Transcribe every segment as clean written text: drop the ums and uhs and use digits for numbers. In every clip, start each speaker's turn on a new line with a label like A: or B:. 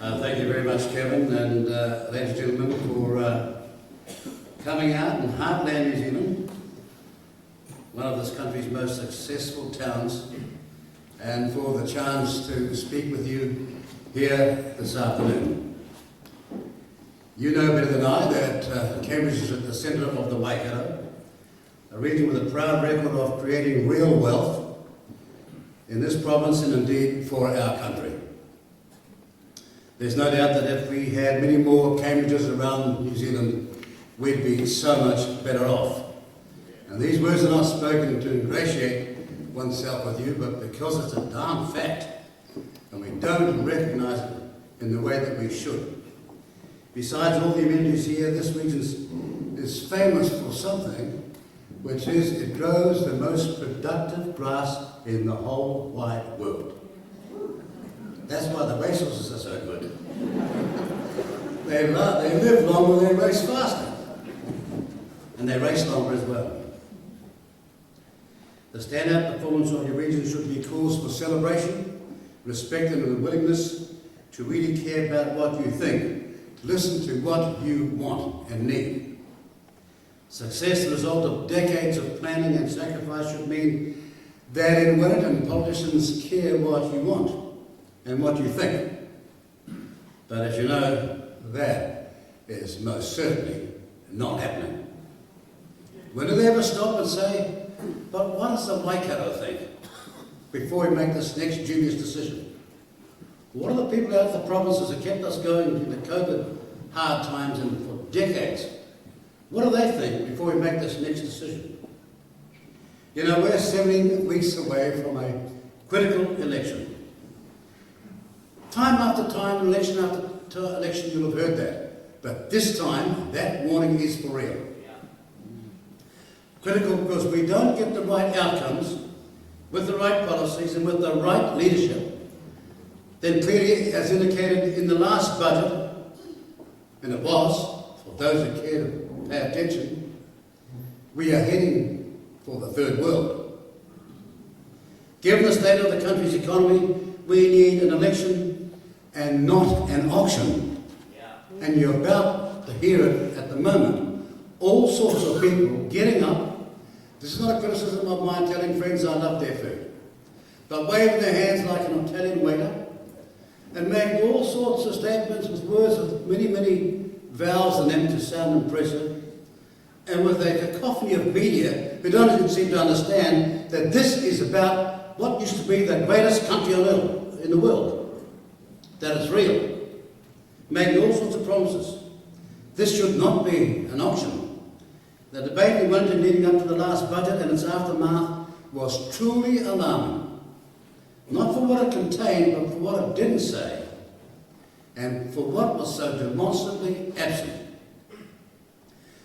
A: Thank you very much, Kevin, and ladies and gentlemen, for coming out in heartland New Zealand, one of this country's most successful towns, and for the chance to speak with you here this afternoon. You know better than I that Cambridge is at the centre of the Waikato, a region with a proud record of creating real wealth in this province and indeed for our country. There's no doubt that if we had many more Cambridges around New Zealand, we'd be so much better off. And these words are not spoken to ingratiate oneself with you, but because it's a darn fact, and we don't recognise it in the way that we should. Besides all the amenities here, this region is famous for something, which is it grows the most productive grass in the whole wide world. That's why the racehorses are so good. They live longer, they race faster. And they race longer as well. The standout performance of your region should be cause for celebration, respect and a willingness to really care about what you think, to listen to what you want and need. Success, the result of decades of planning and sacrifice, should mean that in Wellington, politicians care what you want and what you think. But as you know, that is most certainly not happening. When do they ever stop and say, but what does the Waikato think before we make this next dubious decision? What are the people out of the provinces that kept us going in the COVID hard times and for decades? What do they think before we make this next decision? You know, we're 17 weeks away from a critical election. Time after time, election after election, you'll have heard that. But this time, that warning is for real. Critical because we don't get the right outcomes with the right policies and with the right leadership, then clearly, as indicated in the last budget, and it was, for those who care to pay attention, we are heading for the third world. Given the state of the country's economy, we need an election and not an auction. And you're about to hear it at the moment. All sorts of people getting up. This is not a criticism of my Italian friends, I love their food. But waving their hands like an Italian waiter and making all sorts of statements with words with many, many vowels in them to sound impressive. And with a cacophony of media who don't even seem to understand that this is about what used to be the greatest country on earth in the world. That is real. Making all sorts of promises. This should not be an auction. The debate in Wellington leading up to the last budget and its aftermath was truly alarming. Not for what it contained, but for what it didn't say. And for what was so demonstrably absent.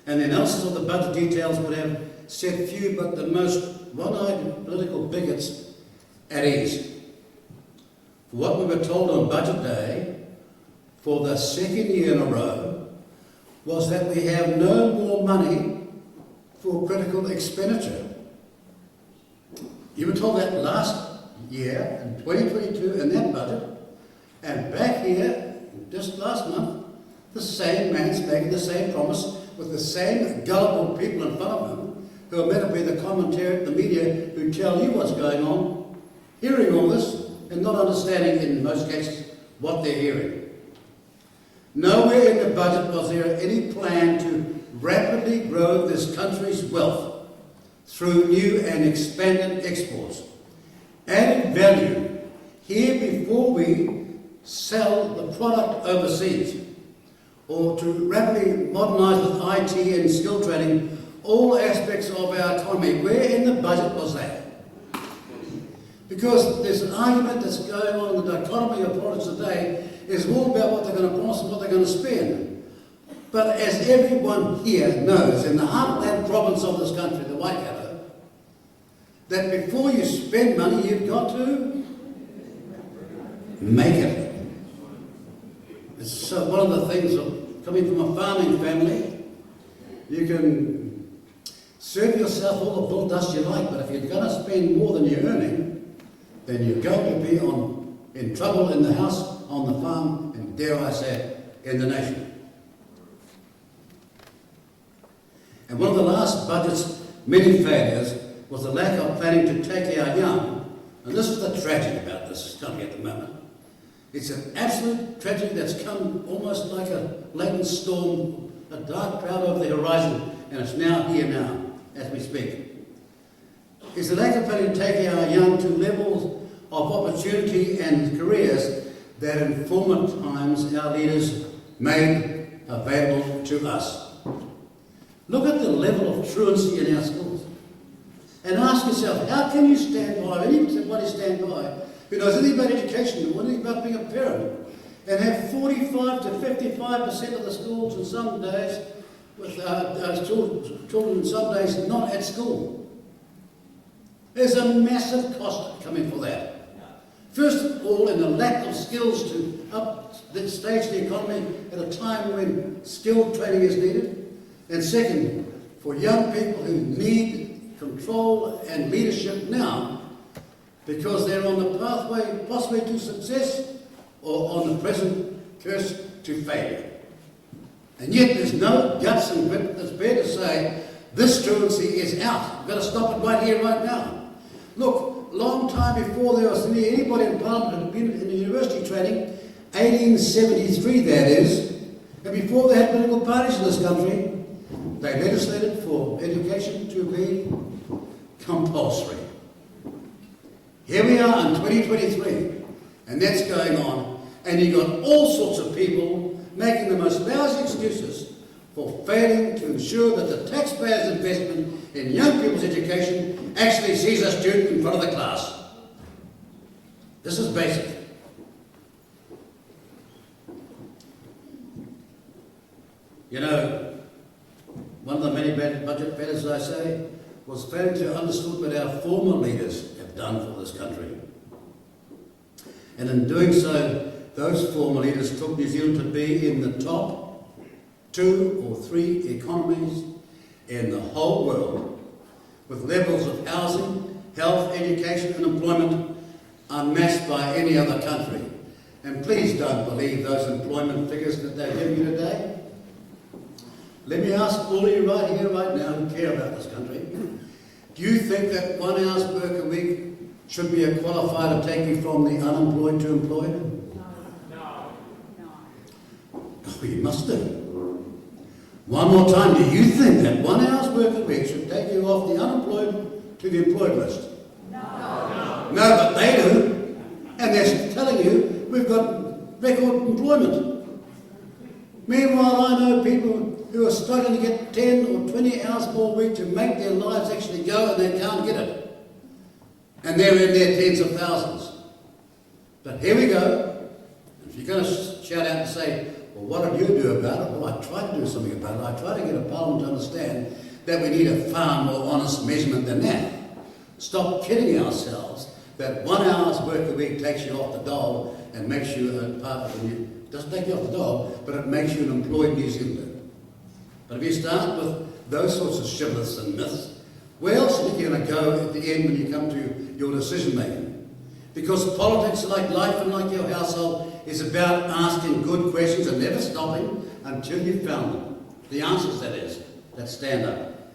A: And the analysis of the budget details would have set few but the most one-eyed political bigots at ease. For what we were told on budget day, for the second year in a row, was that we have no more money for critical expenditure. You were told that last year, in 2022, in that budget, and back here, just last month, the same man's making the same promise with the same gullible people in front of him who are meant to be the commentary, the media, who tell you what's going on, hearing all this, and not understanding, in most cases, what they're hearing. Nowhere in the budget was there any plan to rapidly grow this country's wealth through new and expanded exports. Added value here before we sell the product overseas, or to rapidly modernise with IT and skill training all aspects of our economy. Where in the budget was that? Because there's an argument that's going on in the dichotomy of politics today is all about what they're going to promise and what they're going to spend. But as everyone here knows, in the heartland province of this country, the Waikato, that before you spend money, you've got to make it. It's one of the things of coming from a farming family. You can serve yourself all the bull dust you like, but if you're going to spend more than you're earning, then you're going to be in trouble in the house, on the farm, and dare I say, in the nation. And one of the last budget's many failures was the lack of planning to take our young, and this is the tragedy about this country at the moment. It's an absolute tragedy that's come almost like a latent storm, a dark cloud over the horizon, and it's now here now, as we speak. It's the lack of planning to take our young to levels of opportunity and careers that in former times our leaders made available to us. Look at the level of truancy in our schools and ask yourself, how can you stand by, anybody stand by, who knows anything about education or anything about being a parent, and have 45 to 55% of the schools in some days, with children in some days not at school? There's a massive cost coming for that. First of all, in the lack of skills to upstage the economy at a time when skilled training is needed. And second, for young people who need control and leadership now because they're on the pathway possibly to success or on the present curse to failure. And yet there's no guts and grit that's fair to say this truancy is out. We've got to stop it right here, right now. Look, long time before there was anybody in Parliament who had been in the university training, 1873 that is, and before they had political parties in this country, they legislated for education to be compulsory. Here we are in 2023, and that's going on, and you've got all sorts of people making the most lousy excuses for failing to ensure that the taxpayers' investment in young people's education actually sees a student in front of the class. This is basic. You know, one of the many budget failures, as I say, was failing to understand what our former leaders have done for this country. And in doing so, those former leaders took New Zealand to be in the top 2 or 3 economies in the whole world, with levels of housing, health, education and employment unmatched by any other country. And please don't believe those employment figures that they're giving you today. Let me ask all of you right here, right now, who care about this country, do you think that 1 hour's work a week should be a qualifier to take you from the unemployed to employed?
B: No.
A: Oh, you must do. One more time, do you think that 1 hour's work a week should take you off the unemployed to the employed list?
B: No.
A: No, but they do. And they're telling you we've got record employment. Meanwhile, I know people who are struggling to get 10 or 20 hours more a week to make their lives actually go, and they can't get it. And they're in their tens of thousands. But here we go. If you're going to shout out and say, well, what did you do about it? Well, I tried to do something about it. I tried to get a parliament to understand that we need a far more honest measurement than that. Stop kidding ourselves that 1 hour's work a week takes you off the dole and makes you a part of the doesn't take you off the dole, but it makes you an employed New Zealander. But if you start with those sorts of shibboleths and myths, where else are you going to go at the end when you come to your decision making? Because politics, like life and like your household, is about asking good questions and never stopping until you've found them. The answers, that is, that stand up.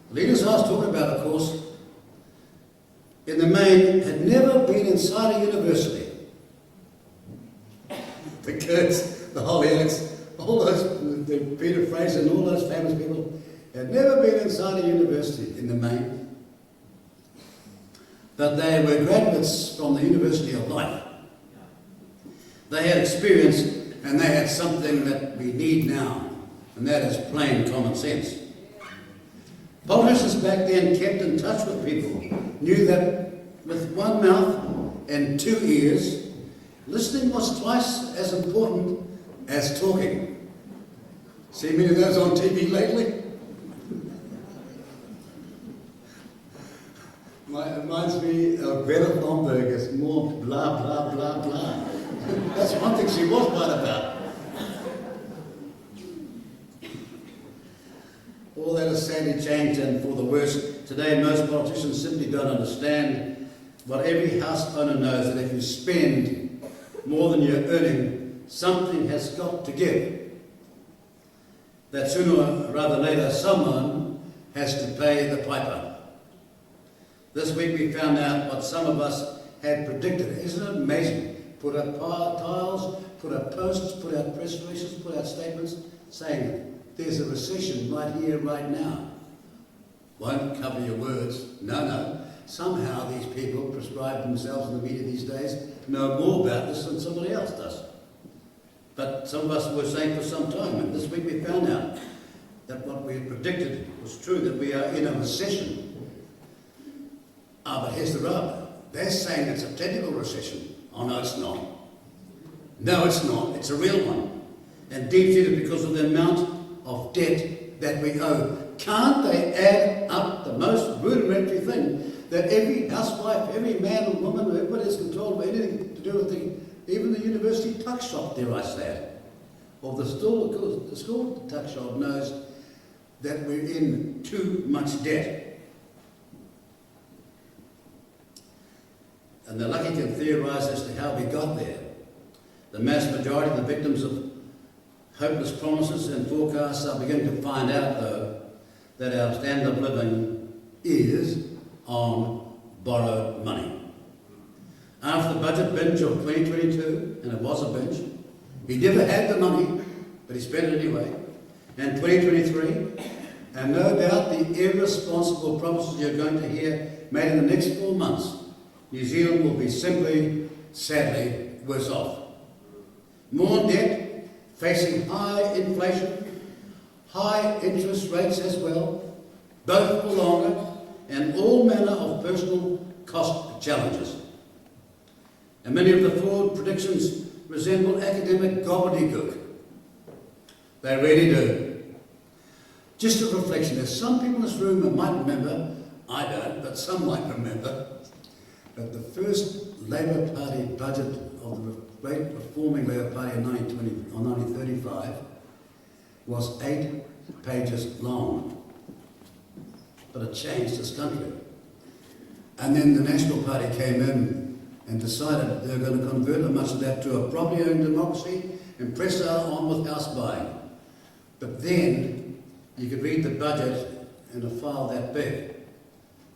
A: The leaders I was talking about, of course, in the main, had never been inside a university. The Kurtz, the Hollyoaks, all those, the Peter Fraser and all those famous people had never been inside a university in the main. But they were graduates from the University of Life. They had experience and they had something that we need now, and that is plain common sense. Politicians back then kept in touch with people, knew that with one mouth and 2 ears, listening was twice as important as talking. See many of those on TV lately? It reminds me of Greta Thunberg. It's more blah, blah, blah, blah. That's one thing she was right about. All that has sadly changed, and for the worse. Today, most politicians simply don't understand what every house owner knows, that if you spend more than you're earning, something has got to give. That sooner or rather later someone has to pay the piper. This week we found out what some of us had predicted. Isn't it amazing? Put up tiles, put up posts, put out press releases, put out statements saying there's a recession right here, right now. Won't cover your words. No. Somehow these people prescribe themselves in the media these days know more about this than somebody else does. But some of us were saying for some time, and this week we found out that what we had predicted was true, that we are in a recession. But here's the rub. They're saying it's a technical recession. Oh, no, it's not. No, it's not. It's a real one. And deep-seated because of the amount of debt that we owe. Can't they add up the most rudimentary thing that every housewife, every man and woman, everybody is controlled by anything to do with even the university tuck shop, dare I say it, or the school tuck shop knows that we're in too much debt. And they're lucky to theorise as to how we got there. The mass majority of the victims of hopeless promises and forecasts are beginning to find out, though, that our standard of living is on borrowed money. After the budget binge of 2022, and it was a binge, he never had the money, but he spent it anyway, and 2023, and no doubt the irresponsible promises you're going to hear made in the next 4 months, New Zealand will be simply, sadly, worse off. More debt, facing high inflation, high interest rates as well, both for longer, and all manner of personal cost challenges. And many of the forward predictions resemble academic gobbledygook. They really do. Just a reflection, there's some people in this room who might remember, I don't, but some might remember, that the first Labour Party budget of the great reforming Labour Party in 1935 was 8 pages long. But it changed this country. And then the National Party came in and decided they were going to convert much of that to a property-owned democracy and press on with house buying. But then you could read the budget in a file that big.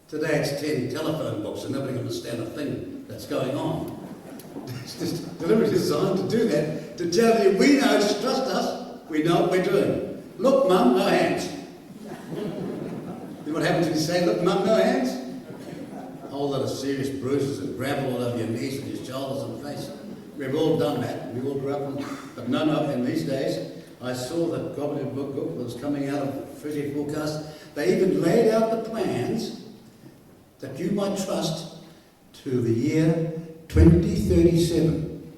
A: Today it's 10 telephone books and nobody can understand a thing that's going on. It's just deliberately designed to do that, to tell you we know, just trust us, we know what we're doing. Look, Mum, no hands. You know what happens when you say, look, Mum, no hands? A whole lot of serious bruises and gravel all over your knees and your shoulders and face. We've all done that. We all grew up on, but no, in these days, I saw that gobbledygook book that was coming out of Fiscal forecast. They even laid out the plans that you might trust to the year 2037.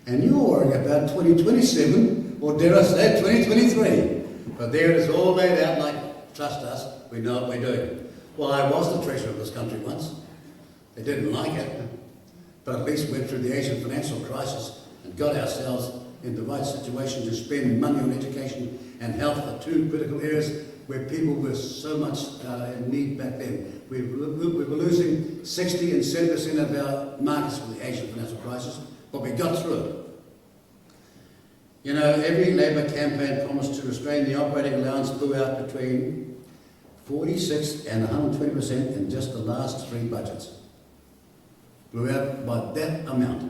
A: And you're worrying about 2027, or dare I say 2023. But there it is all laid out like, trust us, we know what we're doing. Well, I was the treasurer of this country once. They didn't like it, but at least went through the Asian financial crisis and got ourselves in the right situation to spend money on education and health, the two critical areas where people were so much in need back then. We were losing 60 and 70% of our markets for the Asian financial crisis, but we got through it. You know, every Labour campaign promised to restrain the operating allowance blew out between 46 and 120% in just the last 3 budgets. Blew out by that amount.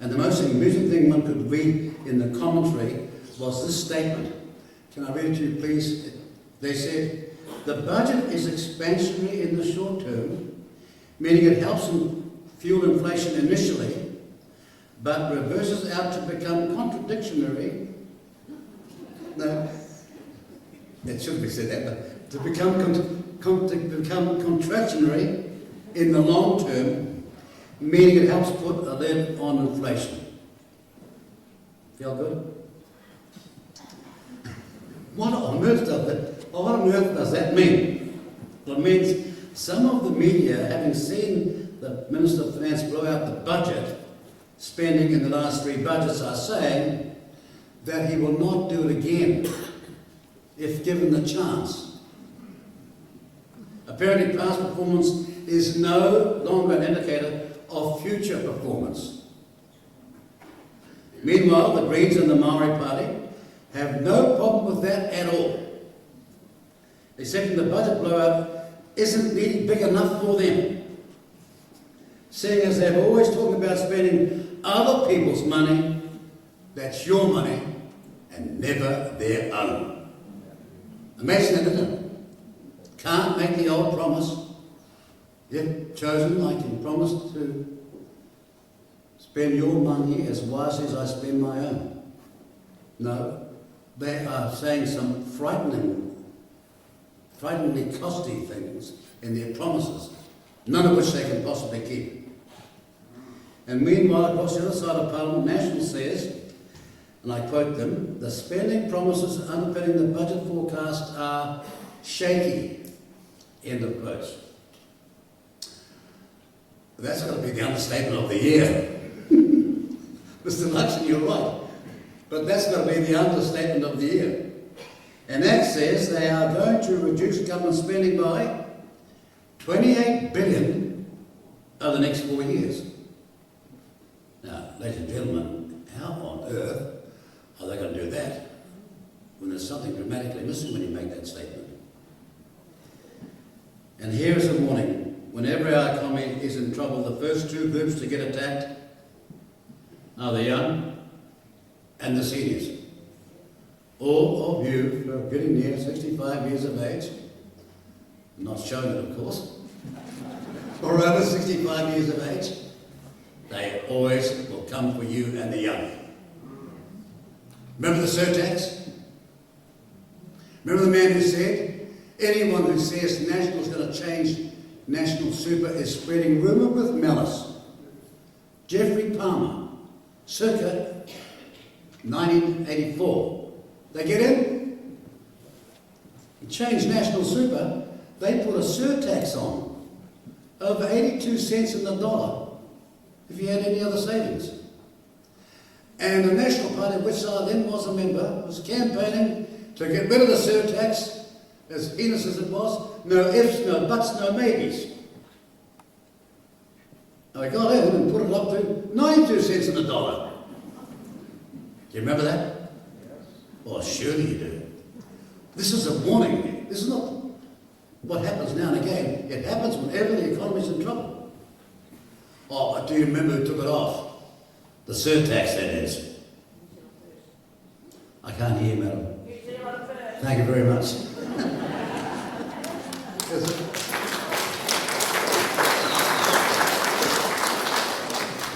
A: And the most amusing thing one could read in the commentary was this statement. Can I read it to you, please? They said, the budget is expansionary in the short term, meaning it helps fuel inflation initially, but reverses out to become contradictionary. No, it shouldn't be said that, but to become contractionary in the long term, meaning it helps put a lid on inflation. Feel good? What on earth does that mean? Well, it means some of the media, having seen the Minister of Finance blow out the budget spending in the last 3 budgets, are saying that he will not do it again if given the chance. Apparently past performance is no longer an indicator of future performance. Meanwhile, the Greens and the Maori Party have no problem with that at all, except the budget blowout isn't really big enough for them, seeing as they've always talked about spending other people's money, that's your money, and never their own. Imagine that, isn't it? Can't make the old promise. If chosen, I can promise to spend your money as wisely as I spend my own. No, they are saying some frighteningly costly things in their promises, none of which they can possibly keep. And meanwhile, across the other side of Parliament, National says, and I quote them, the spending promises underpinning the budget forecast are shaky. End of quotes. That's going to be the understatement of the year. Mr. Luxon, you're right. But that's going to be the understatement of the year. And that says they are going to reduce government spending by 28 billion over the next 4 years. Now, ladies and gentlemen, how on earth are they going to do that when there's something dramatically missing when you make that statement? And here is a warning. Whenever our economy is in trouble, the first two groups to get attacked are the young and the seniors. All of you who are getting near 65 years of age, not showing it of course, or over 65 years of age, they always will come for you and the young. Remember the surtax? Remember the man who said, anyone who says National is going to change National Super is spreading rumour with malice. Geoffrey Palmer, circa 1984. They get in? He changed National Super, they put a surtax on, over 82 cents in the dollar, if you had any other savings. And the National Party, of which I then was a member, was campaigning to get rid of the surtax, as heinous as it was, no ifs, no buts, no maybes. And we got in and put it up to 92 cents in the dollar. Do you remember that? Yes. Well, surely you do. This is a warning. This is not what happens now and again. It happens whenever the economy's in trouble. Oh, but do you remember who took it off? The surtax, that is. I can't hear, madam. Thank you very much.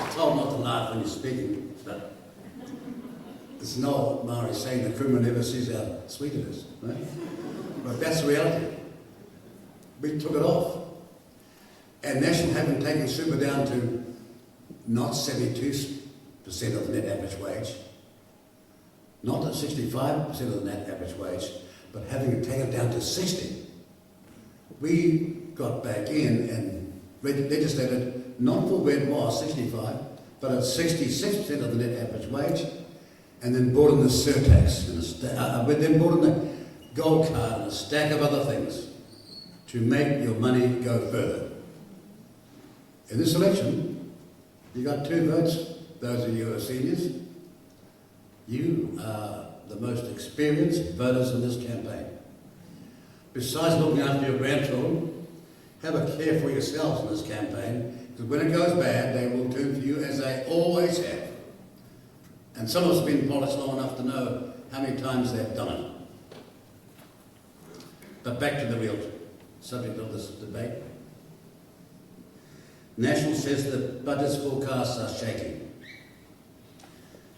A: I'm told not to laugh when you're speaking, but there's an old Maori saying the criminal never sees how sweet it is, right? But that's the reality. We took it off. And National haven't taken super down to not 72% of the net average wage, not at 65% of the net average wage, but having it taken down to 60. We got back in and legislated not for where it was, 65, but at 66% of the net average wage, and then brought in the surtax, and then brought in the gold card and a stack of other things to make your money go further. In this election, you got 2 votes, those of you who are seniors. You are the most experienced voters in this campaign. Besides looking after your grandchildren, have a care for yourselves in this campaign, because when it goes bad, they will turn to you as they always have. And some of us have been in politics long enough to know how many times they've done it. But back to the real subject of this debate. National says the budget's forecasts are shaky.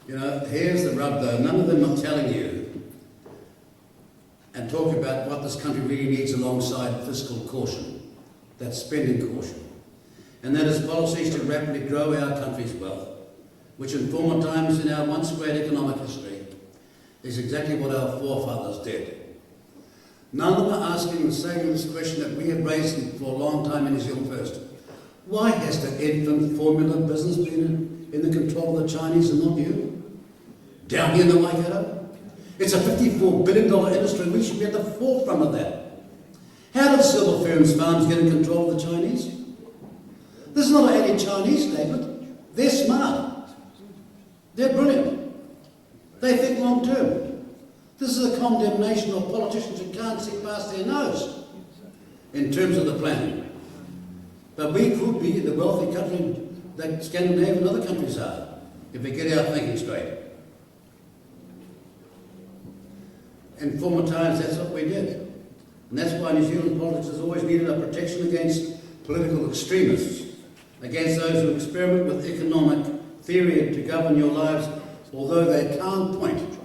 A: You know, here's the rub though, none of them are telling you and talking about what this country really needs alongside fiscal caution, that spending caution. And that is policies to rapidly grow our country's wealth, which in former times in our once great economic history is exactly what our forefathers did. None of them are asking the same this question that we have raised for a long time in New Zealand first. Why has the infant formula business been in the control of the Chinese and not you? Down here in the Waikato? It's a $54 billion industry and we should be at the forefront of that. How did Silver Ferns Farms get in control of the Chinese? This is not an anti-Chinese statement. They're smart. They're brilliant. They think long term. This is a condemnation of politicians who can't see past their nose in terms of the planning. But we could be the wealthy country that Scandinavia and other countries are, if we get our thinking straight. In former times, that's what we did. And that's why New Zealand politics has always needed a protection against political extremists, against those who experiment with economic theory to govern your lives, although they can't point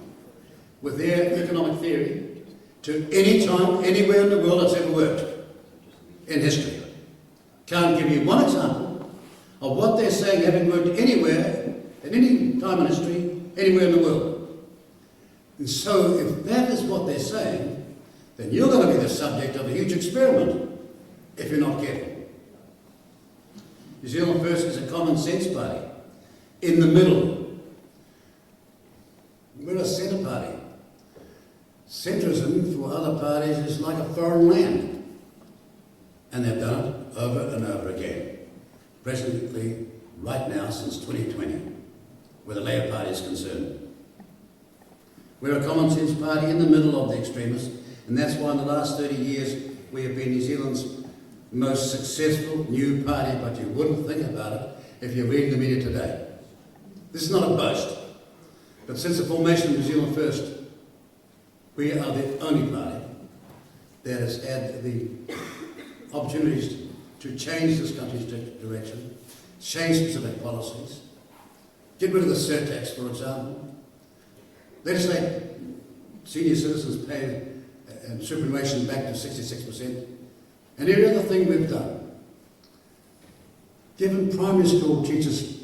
A: with their economic theory to any time, anywhere in the world that's ever worked in history. Can't give you one example of what they're saying having worked anywhere, at any time in history, anywhere in the world. And so if that is what they're saying, then you're going to be the subject of a huge experiment if you're not careful. New Zealand First is a common sense party. In the middle, we're a centre party. Centrism for other parties is like a foreign land. And they've done it over and over again. Presently, right now, since 2020, where the Labour Party is concerned. We're a common sense party in the middle of the extremists, and that's why in the last 30 years we have been New Zealand's most successful new party, but you wouldn't think about it if you're reading the media today. This is not a boast, but since the formation of New Zealand First, we are the only party that has had the opportunities to change this country's direction, change specific policies, get rid of the surtax, for example, legislate senior citizens pay superannuation back to 66%, and every other thing we've done. Given primary school teachers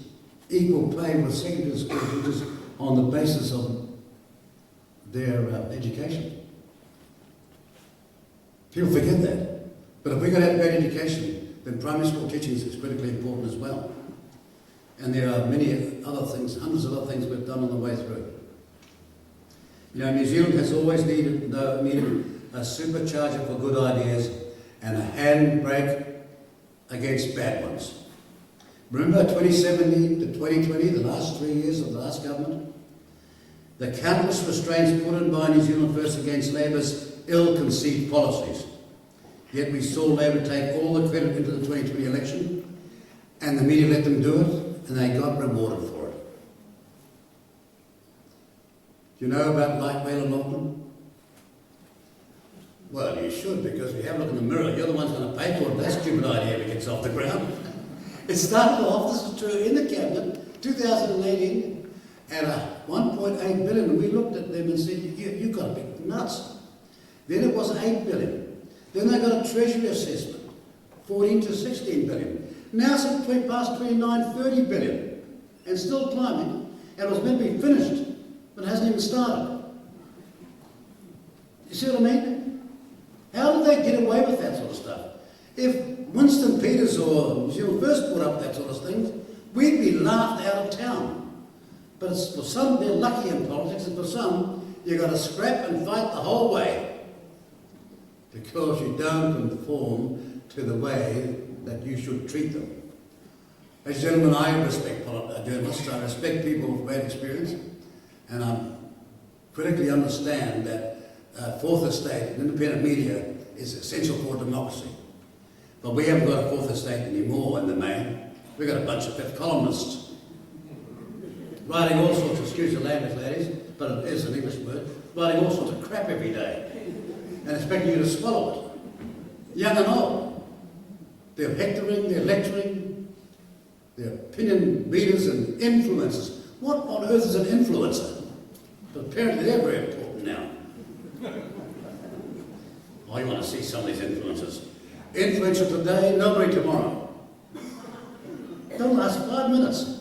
A: equal pay with secondary school teachers on the basis of their education. People forget that. But if we're going to have great education, then primary school teaching is critically important as well. And there are many other things, hundreds of other things we've done on the way through. You know, New Zealand has always needed a supercharger for good ideas and a handbrake against bad ones. Remember 2017 to 2020, the last 3 years of the last government? The countless restraints put in by New Zealand First against Labour's ill-conceived policies. Yet we saw Labour take all the credit into the 2020 election, and the media let them do it, and they got rewarded for it. Do you know about light rail and Auckland? Well, you should, because if you have a look in the mirror, you're the one's going to pay for it. That stupid idea if it gets off the ground. It started off, this is true, in the Cabinet, 2018, at 1.8 billion, and we looked at them and said, you've got to be nuts. Then it was 8 billion. Then they got a Treasury assessment, 14 to 16 billion. Now it's past 29, 30 billion, and still climbing, and it was meant to be finished, but it hasn't even started. You see what I mean? How did they get away with that sort of stuff? If Winston Peters or New Zealand First put up that sort of thing, we'd be laughed out of town. But it's, for some, they're lucky in politics, and for some, you've got to scrap and fight the whole way because you don't conform to the way that you should treat them. As a gentleman, I respect journalists, I respect people with great experience, and I critically understand that fourth estate and independent media is essential for democracy. But we haven't got a fourth estate anymore in the main. We've got a bunch of fifth columnists writing all sorts of, excuse the language, ladies, but it is an English word, writing all sorts of crap every day and expecting you to swallow it, young and old. They're hectoring, they're lecturing, they're opinion leaders and influencers. What on earth is an influencer? But apparently they're very important now. Oh, you want to see some of these influencers. Influential today, nobody tomorrow. Don't last 5 minutes.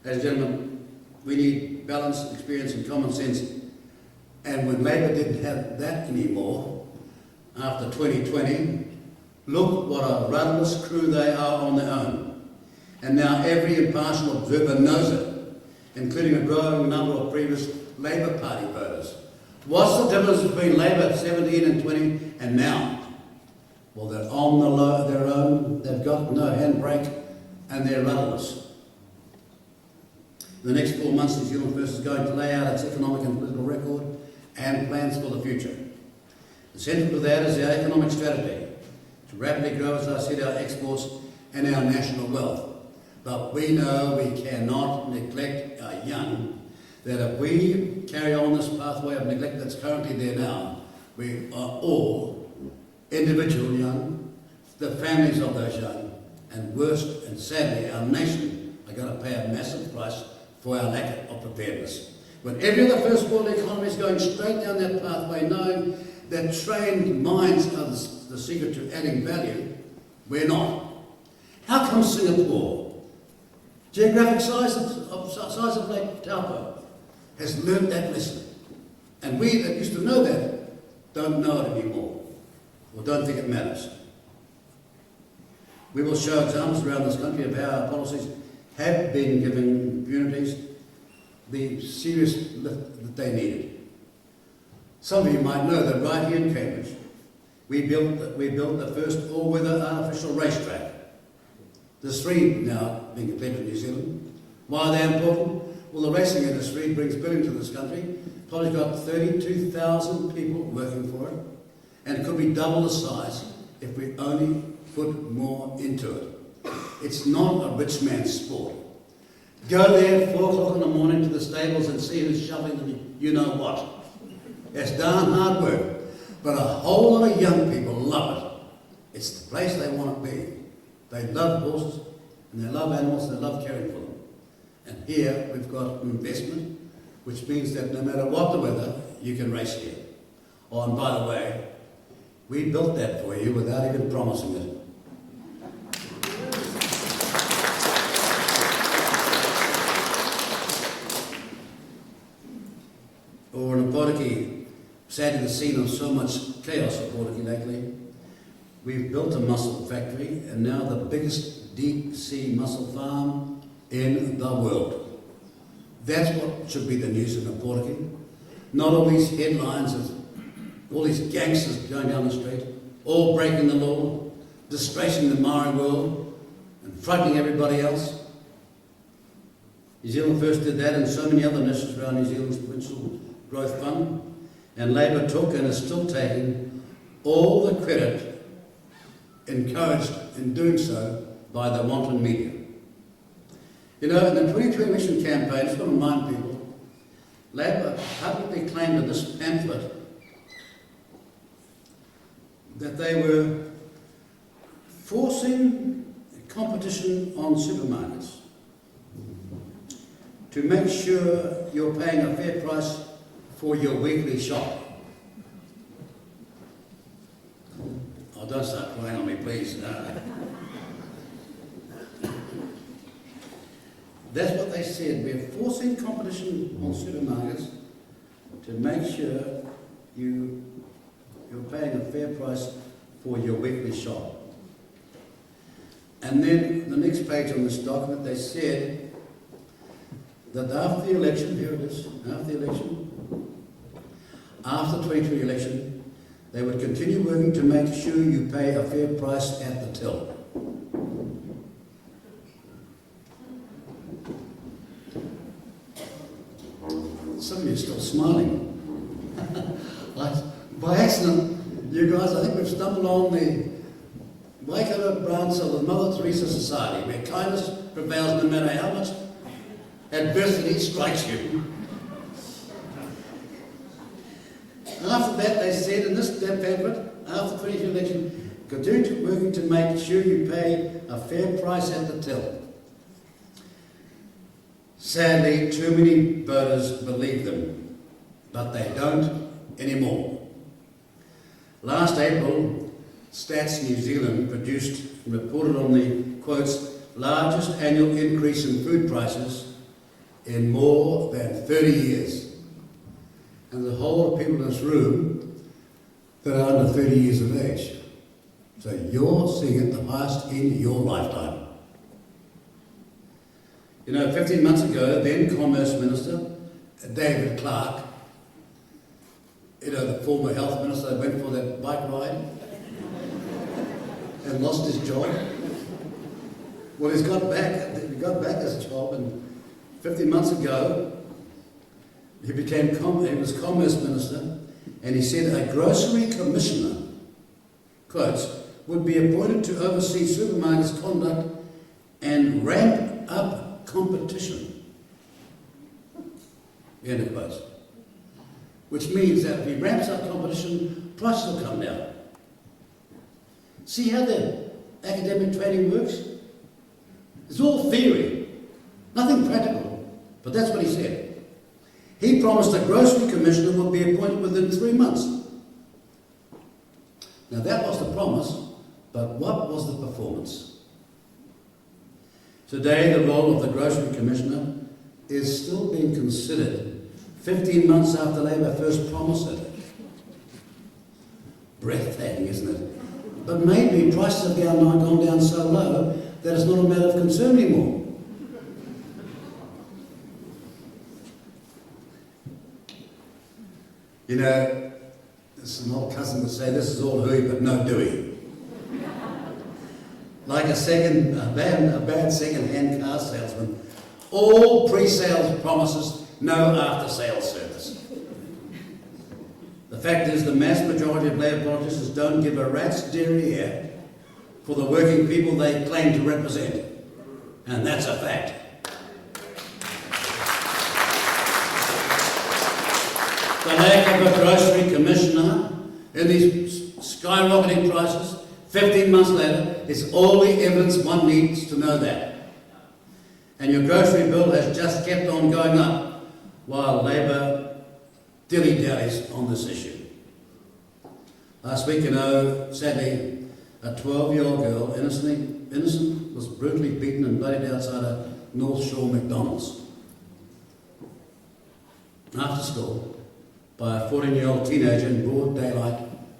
A: Ladies and gentlemen, we need balance, experience and common sense. And when Labour didn't have that anymore, after 2020, look what a rudderless crew they are on their own. And now every impartial observer knows it, including a growing number of previous Labour Party voters. What's the difference between Labour 17 and 20 and now? Well, they're on their own, they've got no handbrake, and they're rudderless. In the next 4 months, New Zealand First is going to lay out its economic and political record and plans for the future. The central to that is our economic strategy, to rapidly grow, as I said, our exports and our national wealth. But we know we cannot neglect our young, that if we carry on this pathway of neglect that's currently there now, we are all individual young, the families of those young, and worst and sadly our nation are going to pay a massive price for our lack of preparedness. When every other first world economy is going straight down that pathway, knowing that trained minds are the secret to adding value, we're not. How come Singapore, geographic size of Lake Taupo, has learned that lesson? And we that used to know that don't know it anymore, or don't think it matters. We will show examples around this country of how our policies have been giving communities the serious lift that they needed. Some of you might know that right here in Cambridge, we built the first all-weather artificial racetrack. There's 3 now being completed in New Zealand. Why are they important? Well, the racing industry brings billions to this country. Probably got 32,000 people working for it, and it could be double the size if we only put more into it. It's not a rich man's sport. Go there at 4 o'clock in the morning to the stables and see who's shoveling the you-know-what. It's darn hard work, but a whole lot of young people love it. It's the place they want to be. They love horses, and they love animals, and they love caring for them. And here we've got investment, which means that no matter what the weather, you can race here. Oh, and by the way, we built that for you without even promising it. Or in Waitangi, sadly the scene of so much chaos at Waitangi lately, we've built a mussel factory and now the biggest deep sea mussel farm in the world. That's what should be the news in Waitangi. Not all these headlines of all these gangsters going down the street, all breaking the law, disgracing the Maori world and frightening everybody else. New Zealand First did that and so many other initiatives around New Zealand's provincial growth fund, and Labour took and is still taking all the credit, encouraged in doing so by the wanton media. You know, in the 2020 election campaign, it's got to remind people, Labour publicly claimed in this pamphlet that they were forcing competition on supermarkets to make sure you're paying a fair price for your weekly shop. Oh, don't start crying on me, please. That's what they said. We're forcing competition on supermarkets to make sure you're paying a fair price for your weekly shop. And then the next page on this document, they said that after the election, here it is, after the 2020 election, they would continue working to make sure you pay a fair price at the till. Some of you are still smiling. By accident, you guys, I think we've stumbled on the Waikato branch of the Mother Teresa Society, where kindness prevails no matter how much adversity strikes you. After that, they said in this pamphlet, after the 2020 election, continue working to make sure you pay a fair price at the till. Sadly, too many voters believe them, but they don't anymore. Last April, Stats New Zealand produced and reported on the, quotes, largest annual increase in food prices in more than 30 years. And the whole of people in this room that are under 30 years of age. So you're seeing it the highest in your lifetime. You know, 15 months ago, then Commerce Minister, David Clark, you know, the former health minister that went for that bike ride and lost his job. Well, he got back his job and 15 months ago, he was Commerce Minister, and he said a grocery commissioner, quotes, would be appointed to oversee supermarkets' conduct and ramp up competition. End of quotes. Which means that if he ramps up competition, prices will come down. See how the academic training works? It's all theory, nothing practical, but that's what he said. He promised a grocery commissioner would be appointed within 3 months. Now that was the promise, but what was the performance? Today the role of the grocery commissioner is still being considered 15 months after Labor first promised it. Breathtaking, isn't it? But maybe prices have gone down so low that it's not a matter of concern anymore. You know, an old cousin would say, this is all hooey but no doing. Like a bad second-hand car salesman, all pre-sales promises, no after-sales service. The fact is, the mass majority of Labor politicians don't give a rat's derriere for the working people they claim to represent. And that's a fact. The lack of a grocery commissioner in these skyrocketing prices 15 months later is all the evidence one needs to know that. And your grocery bill has just kept on going up while Labor dilly-dallies on this issue. Last week, sadly, a 12-year-old girl, innocent, was brutally beaten and bloodied outside a North Shore McDonald's after school by a 14-year-old teenager in broad daylight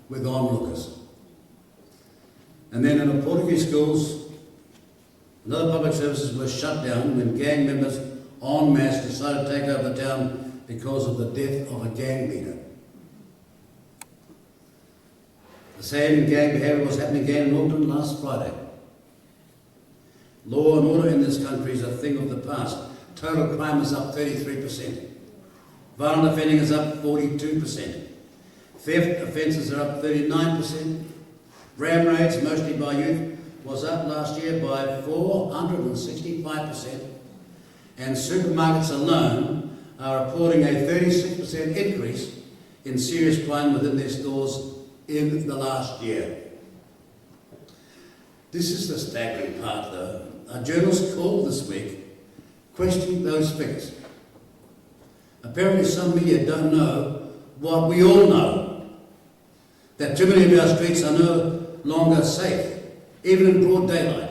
A: with onlookers. And then in the Portuguese schools, and other public services were shut down when gang members en masse decided to take over the town because of the death of a gang leader. The same gang behaviour was happening again in Auckland last Friday. Law and order in this country is a thing of the past. Total crime is up 33%. Violent offending is up 42%. Theft offences are up 39%. Ram raids, mostly by youth, was up last year by 465%. And supermarkets alone are reporting a 36% increase in serious crime within their stores in the last year. This is the staggering part, though. A journalist called this week questioning those figures. Apparently some media don't know what we all know, that too many of our streets are no longer safe, even in broad daylight,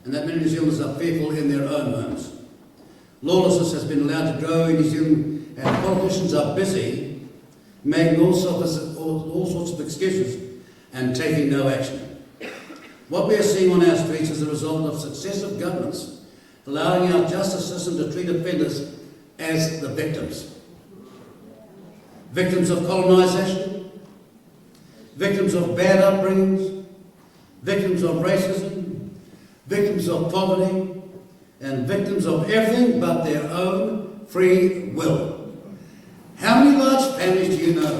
A: and that many New Zealanders are fearful in their own homes. Lawlessness has been allowed to grow in New Zealand, and politicians are busy making all sorts of excuses and taking no action. What we are seeing on our streets is the result of successive governments allowing our justice system to treat offenders as the victims. Victims of colonisation, victims of bad upbringings, victims of racism, victims of poverty, and victims of everything but their own free will. How many large families do you know?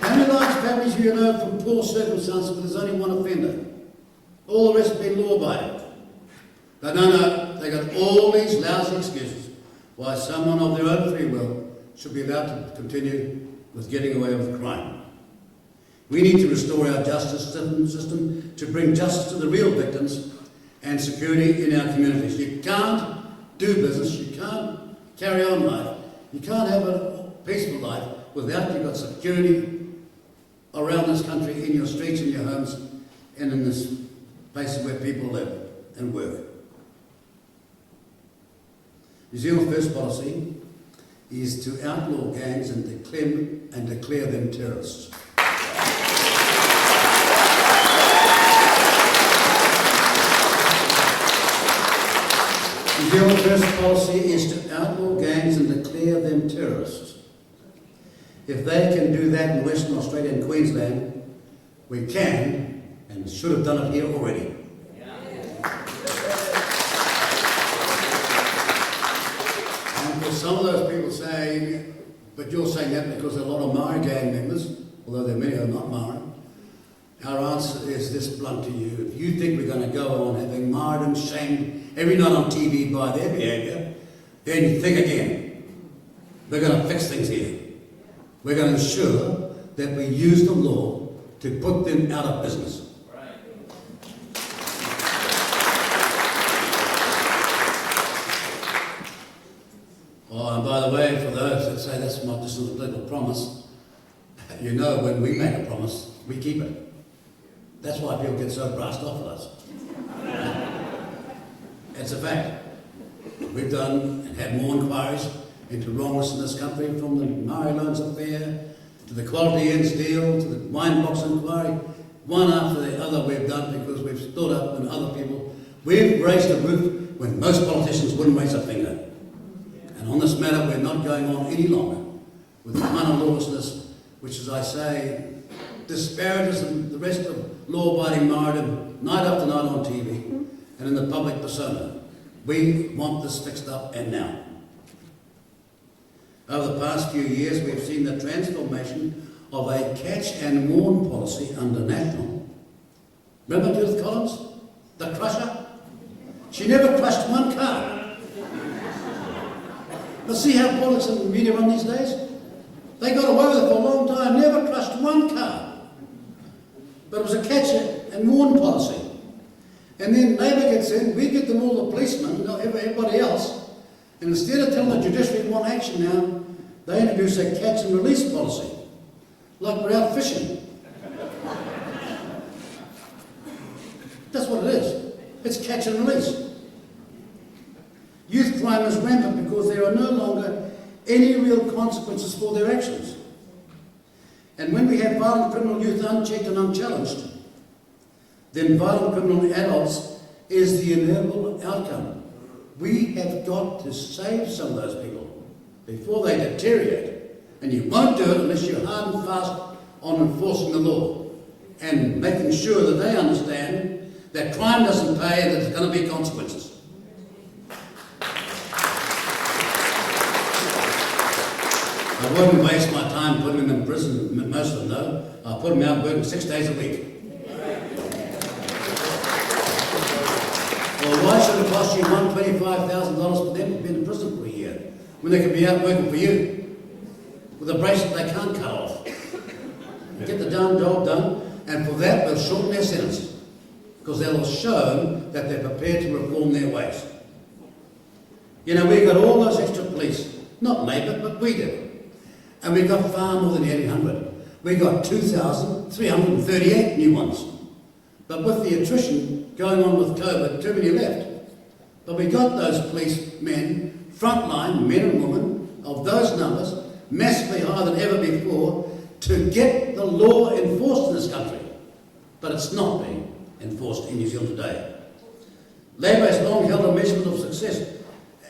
A: How many large families do you know from poor circumstances where there's only one offender? All the rest have been law-abiding. But no, they got all these lousy excuses why someone of their own free will should be allowed to continue with getting away with crime. We need to restore our justice system to bring justice to the real victims and security in our communities. You can't do business, you can't carry on life, you can't have a peaceful life without you've got security around this country, in your streets, in your homes, and in this places where people live and work. New Zealand's first policy is to outlaw gangs and declare them terrorists. New Zealand's first policy is to outlaw gangs and declare them terrorists. If they can do that in Western Australia and Queensland, we can and should have done it here already. but you're saying that because there are a lot of Maori gang members, although there are many who are not Maori. Our answer is this blunt to you. If you think we're going to go on having Maori shamed every night on TV by their behaviour, then think again. We're going to fix things here. We're going to ensure that we use the law to put them out of business. Oh, and by the way, for those that say that's not just a political promise, you know when we make a promise, we keep it. That's why people get so brassed off with us. It's a fact. We've done and had more inquiries into wrongness in this country, from the Maori Loans affair, to the Quality Ends deal, to the wine box inquiry. One after the other we've done because we've stood up and other people. We've raised the roof when most politicians wouldn't raise a finger. And on this matter, we're not going on any longer with the kind of lawlessness which, as I say, disparages the rest of law-abiding Maoridom night after night on TV and in the public persona. We want this fixed up and now. Over the past few years, we've seen the transformation of a catch and warn policy under National. Remember Judith Collins, the crusher? She never crushed one car. But see how politics and media run these days? They got away with it for a long time, never crushed one car. But it was a catch and warn policy. And then Labour gets in, we get them all the policemen, everybody else, and instead of telling the judiciary we want action now, they introduce a catch and release policy, like we're out fishing. That's what it is. It's catch and release. Youth crime is rampant because there are no longer any real consequences for their actions. And when we have violent criminal youth unchecked and unchallenged, then violent criminal adults is the inevitable outcome. We have got to save some of those people before they deteriorate. And you won't do it unless you're hard and fast on enforcing the law and making sure that they understand that crime doesn't pay and that there's going to be consequences. I wouldn't waste my time putting them in prison, most of them though. I'll put them out working 6 days a week. Well, why should it cost you $125,000 for them to be in prison for a year when they could be out working for you with a bracelet they can't cut off? Get the damn job done, and for that we'll shorten their sentence because they'll have shown that they're prepared to reform their ways. You know, we've got all those extra police, not Labour, but we do. And we've got far more than 800. We've got 2,338 new ones. But with the attrition going on with COVID, too many left. But we got those policemen, frontline men and women, of those numbers, massively higher than ever before, to get the law enforced in this country. But it's not being enforced in New Zealand today. Labour has long held a measurement of success,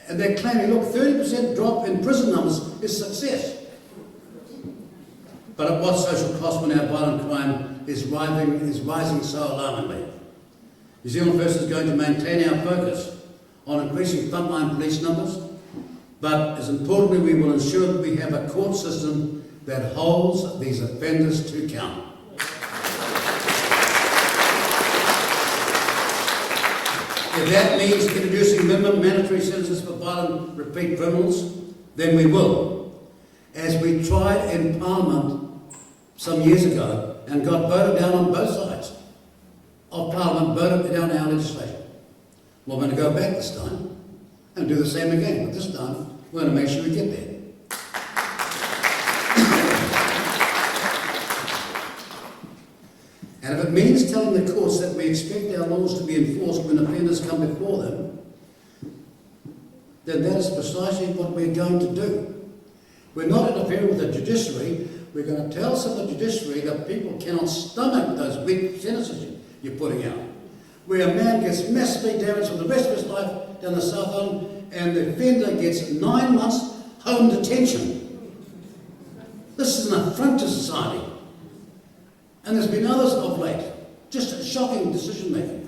A: and they're claiming, look, 30% drop in prison numbers is success. But at what social cost when our violent crime is rising so alarmingly? New Zealand First is going to maintain our focus on increasing frontline police numbers, but as importantly, we will ensure that we have a court system that holds these offenders to account. If that means introducing minimum mandatory sentences for violent repeat criminals, then we will, as we tried in Parliament some years ago and got voted down on both sides of Parliament, voted down our legislation. We're going to go back this time and do the same again, but this time we're going to make sure we get there. And if it means telling the courts that we expect our laws to be enforced when offenders come before them, then that is precisely what we're going to do. We're not interfering with the judiciary. We're going to tell some of the judiciary that people cannot stomach those weak sentences you're putting out. Where a man gets massively damaged for the rest of his life down the South Island and the offender gets 9 months home detention. This is an affront to society. And there's been others of late. Just shocking decision making.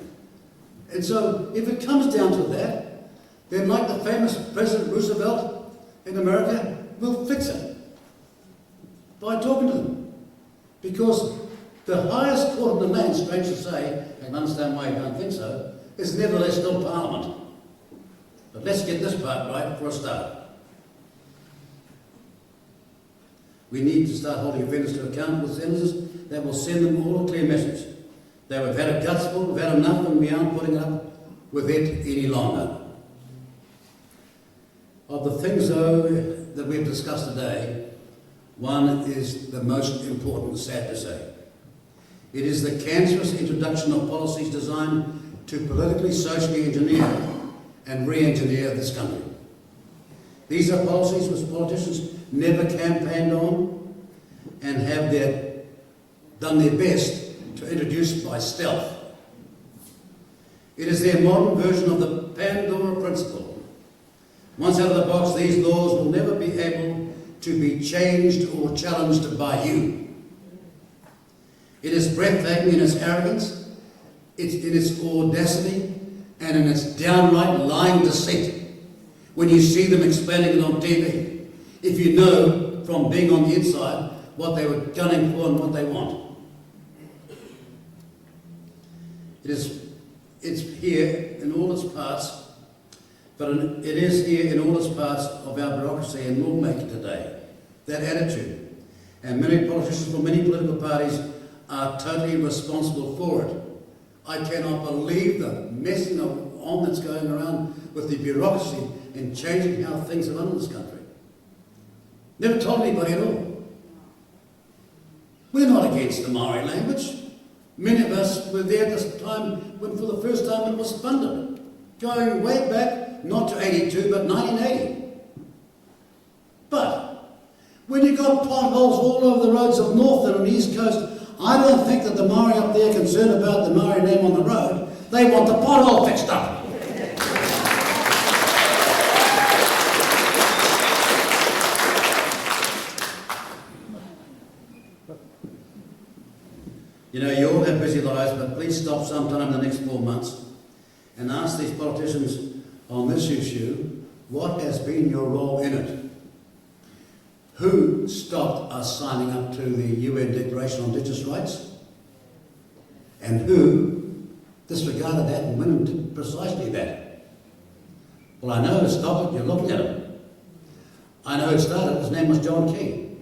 A: And so if it comes down to that, then like the famous President Roosevelt in America, we'll fix it. by talking to them. Because the highest court in the land, strange to say, I can understand why you don't think so, is nevertheless still Parliament. But let's get this part right for a start. We need to start holding offenders to account with sentences that will send them all a clear message. That we've had a gutsful, we've had enough, and we aren't putting up with it any longer. Of the things, though, that we've discussed today, one is the most important, sad to say. It is the cancerous introduction of policies designed to politically, socially engineer and re-engineer this country. These are policies which politicians never campaigned on and have done their best to introduce by stealth. It is their modern version of the Pandora principle. Once out of the box, these laws will never be able to be changed or challenged by you. It is breathtaking in its arrogance, in its audacity, and in its downright lying deceit when you see them explaining it on TV, if you know from being on the inside what they were gunning for and what they want. It's here in all its parts, but it is here in all its parts of our bureaucracy and lawmaking today, that attitude. And many politicians from many political parties are totally responsible for it. I cannot believe the messing on that's going around with the bureaucracy and changing how things are run in this country. Never told anybody at all. We're not against the Maori language. Many of us were there at this time when for the first time it was funded, going way back, not to 82, but 1980. But when you've got potholes all over the roads of North and on the East Coast, I don't think that the Maori up there are concerned about the Maori name on the road. They want the pothole fixed up. You know, you all have busy lives, but please stop sometime in the next 4 months and ask these politicians on this issue, what has been your role in it? Who stopped us signing up to the UN Declaration on Indigenous Rights? And who disregarded that and went and did precisely that? Well, I know who stopped it, you're looking at him. I know who started it, his name was John Key.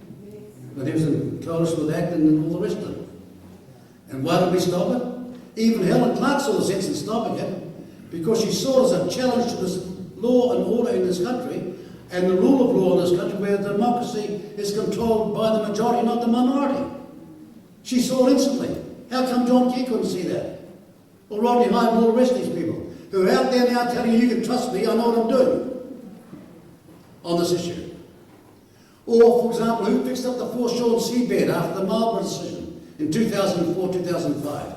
A: But he was in coalition with Acton and all the rest of them. And why did we stop it? Even Helen Clark saw the sense in stopping it, because she saw it as a challenge to this law and order in this country, and the rule of law in this country where democracy is controlled by the majority, not the minority. She saw it instantly. How come John Key couldn't see that? Or Rodney Hyde and all the rest of these people who are out there now telling you can trust me, I know what I'm doing on this issue. Or, for example, who fixed up the foreshore seabed after the Marlborough decision in 2004-2005?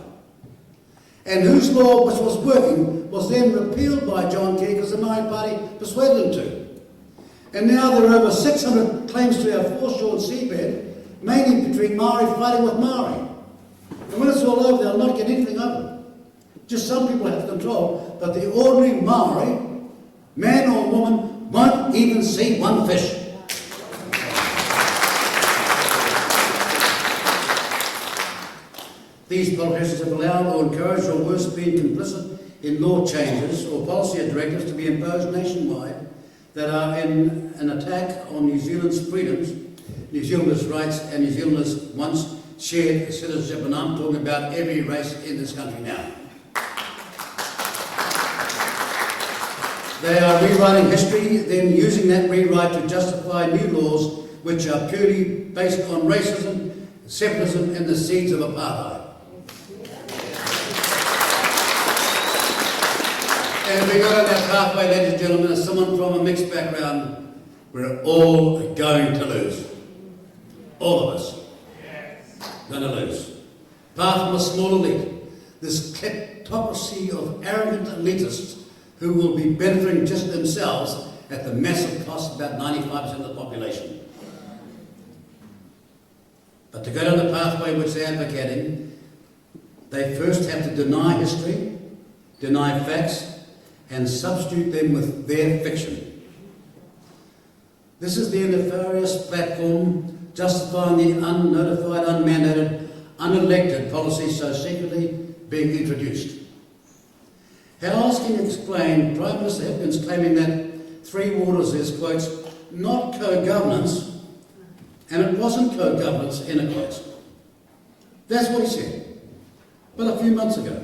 A: And whose law, which was working, was then repealed by John Key because the Maori Party persuaded him to. And now there are over 600 claims to our foreshore seabed, mainly between Maori fighting with Maori. And when it's all over, they'll not get anything over it. Just some people have control, but the ordinary Maori, man or woman, won't even see one fish. These politicians have allowed or encouraged or worse been complicit in law changes or policy directives to be imposed nationwide that are in an attack on New Zealand's freedoms, New Zealanders' rights and New Zealanders' once shared citizenship, and I'm talking about every race in this country now. They are rewriting history, then using that rewrite to justify new laws which are purely based on racism, separatism and the seeds of apartheid. And if we go down that pathway, ladies and gentlemen, as someone from a mixed background, we're all going to lose. All of us. Going to lose. Apart from a small elite, this kleptocracy of arrogant elitists who will be benefiting just themselves at the massive cost of about 95% of the population. But to go down the pathway which they're advocating, they first have to deny history, deny facts, and substitute them with their fiction. This is their nefarious platform justifying the unnotified, unmandated, unelected policies so secretly being introduced. How else can you explain Prime Minister Hipkins claiming that Three Waters is, quotes, not co-governance, and it wasn't co-governance, end quotes. That's what he said, but a few months ago.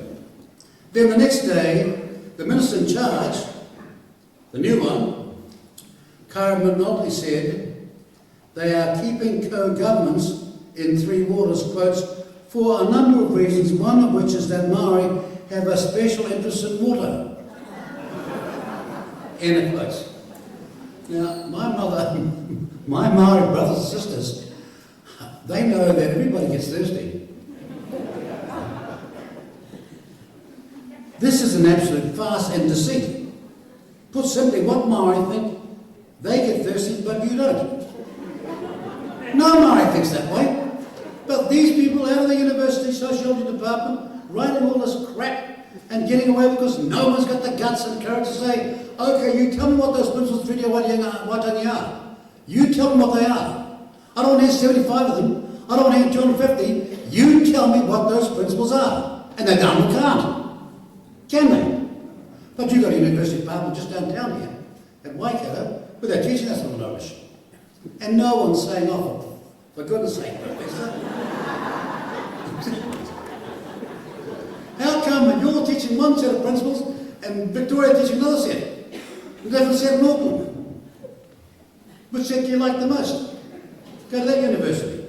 A: Then the next day, the Minister in charge, the new one, Karen McNulty, said they are keeping co-governance in Three Waters, quotes, for a number of reasons, one of which is that Maori have a special interest in water. End quotes. Now, my mother, my Maori brothers and sisters, they know that everybody gets thirsty. This is an absolute farce and deceit. Put simply, what Maori think, they get thirsty, but you don't. No Maori thinks that way. But these people out of the university sociology department writing all this crap and getting away because no one's got the guts and courage to say, okay, you tell me what those principles of Treaty of Waitangi are. You tell me what they are. I don't want to hear 75 of them. I don't want to hear 250. You tell me what those principles are. And they damn well can't. Can they? But you've got a university department just downtown here at Waikato where they're teaching us all rubbish. And no one's saying, oh, for goodness sake, Professor. How come you're teaching one set of principles and Victoria teaching another set? A different set in Auckland? Which set do you like the most? Go to that university.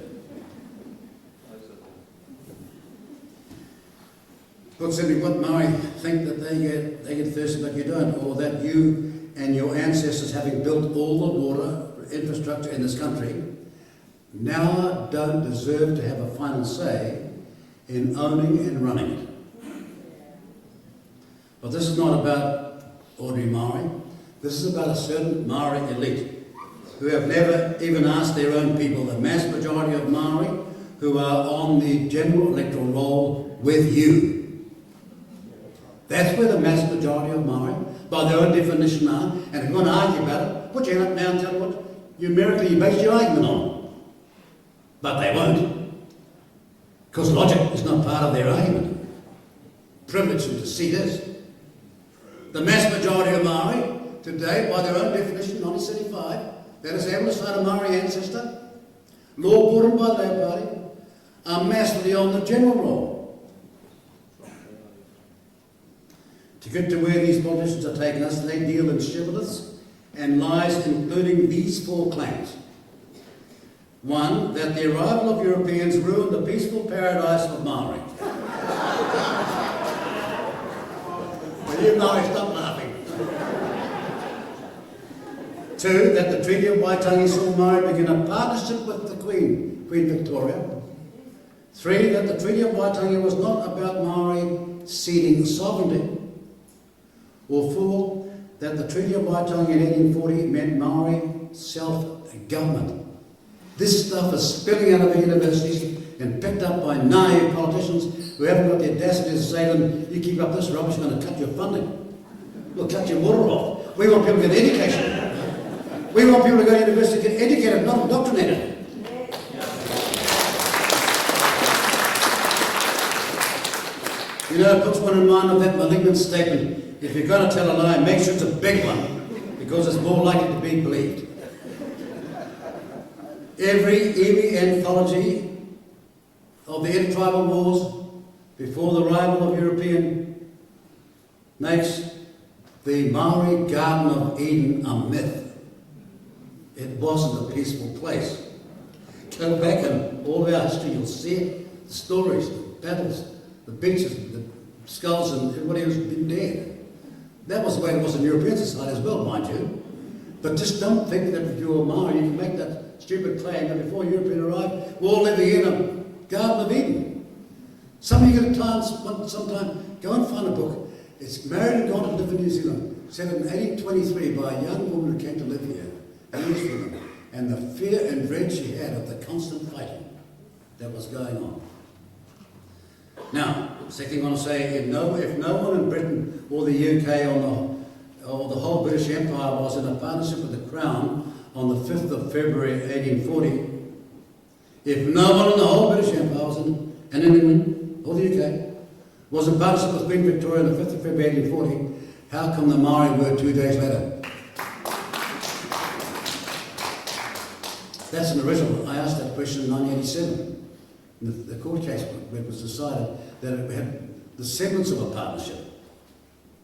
A: Put simply, what Maori think that they get thirsty but you don't, or that you and your ancestors, having built all the water infrastructure in this country, now don't deserve to have a final say in owning and running it. But this is not about ordinary Maori. This is about a certain Maori elite who have never even asked their own people, the mass majority of Maori who are on the general electoral roll with you. That's where the mass majority of Maori, by their own definition, are. And if you want to argue about it, put your hand up now and tell them what numerically you base your argument on. But they won't. Because logic is not part of their argument. Privilege and deceit is. The mass majority of Maori, today, by their own definition, 1975, that is able to cite a Maori ancestor, law brought in by the Labour Party, are massively on the general roll. To get to where these politicians are taking us, they deal in shibboleths and lies, including these four claims. One, that the arrival of Europeans ruined the peaceful paradise of Maori. Well, you Maori, stop laughing. Two, that the Treaty of Waitangi saw Maori begin a partnership with the Queen Victoria. Three, that the Treaty of Waitangi was not about Maori ceding sovereignty. Or four, that the Treaty of Waitangi in 1840 meant Maori self-government. This stuff is spilling out of the universities and picked up by naive politicians who haven't got the audacity to say to them, you keep up this rubbish, we're going to cut your funding. We'll cut your water off. We want people to get education. We want people to go to university to get educated, not indoctrinated. You know, it puts one in mind of that malignant statement. If you're going to tell a lie, make sure it's a big one, because it's more likely to be believed. Every Iwi anthology of the intertribal wars before the arrival of European makes the Maori Garden of Eden a myth. It wasn't a peaceful place. Go back in all of our history, you'll see it, the stories, the battles, the beaches, the skulls, and everybody who's been dead. That was the way it was in European society as well, mind you. But just don't think that if you're a Maori, you can make that stupid claim that before European arrived, we're all living in a Garden of Eden. Some of you get a time, sometime, go and find a book. It's Married and Gone to Live in New Zealand, set in 1823 by a young woman who came to live here, an English woman, and the fear and dread she had of the constant fighting that was going on. Now, second thing I want to say, if no one in Britain or the UK or the whole British Empire was in a partnership with the Crown on the 5th of February 1840, If no one in the whole British Empire was in England or the UK was in partnership with Queen Victoria on the 5th of February 1840, how come the Maori were 2 days later? That's an original. I asked that question in 1987. The court case where it was decided that it had the semblance of a partnership.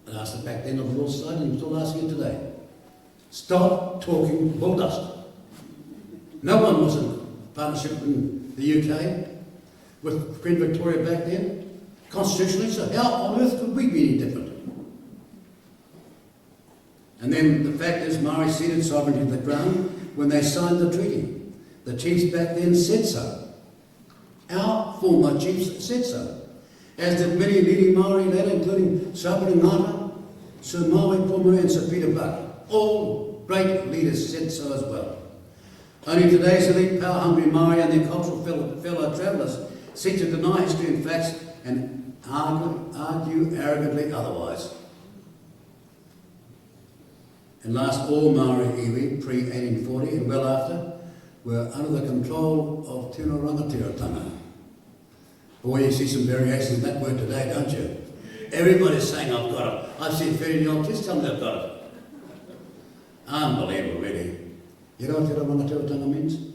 A: I asked it back then of the Royal Society, and I'm still asking it today. Stop talking bull dust. No one was in partnership in the UK with Queen Victoria back then, constitutionally, so how on earth could we be any different? And then the fact is, Maori ceded sovereignty to the Crown when they signed the treaty. The chiefs back then said so. Our former chiefs said so, as did many leading Maori later, including Sabri Ngata, Sir Maui Pomeroy and Sir Peter Buck. All great leaders said so as well. Only today's elite, power-hungry Maori and their cultural fellow travellers seek to deny history and facts and argue arrogantly otherwise. And last, all Maori iwi pre-1840 and well after were under the control of Tino Rangatiratanga. Boy, you see some variations in that word today, don't you? Everybody's saying, I've got it. I've seen 30 in the Old Testament, they've got it. Unbelievable, really. You know what Tino Rangatiratanga means?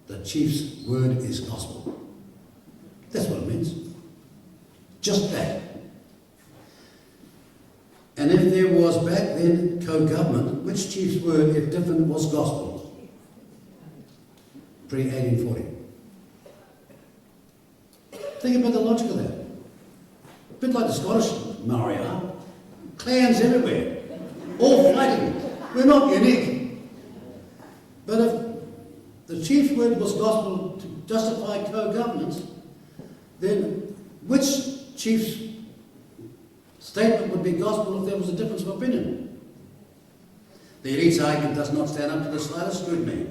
A: The chief's word is gospel. That's what it means. Just that. And if there was back then co-government, which chief's word, if different, was gospel? Pre-1840. Think about the logic of that. A bit like the Scottish Maori are. Clans everywhere. All fighting. We're not unique. But if the chief's word was gospel to justify co-governance, then which chief's statement would be gospel if there was a difference of opinion? The elite's argument does not stand up to the slightest scrutiny.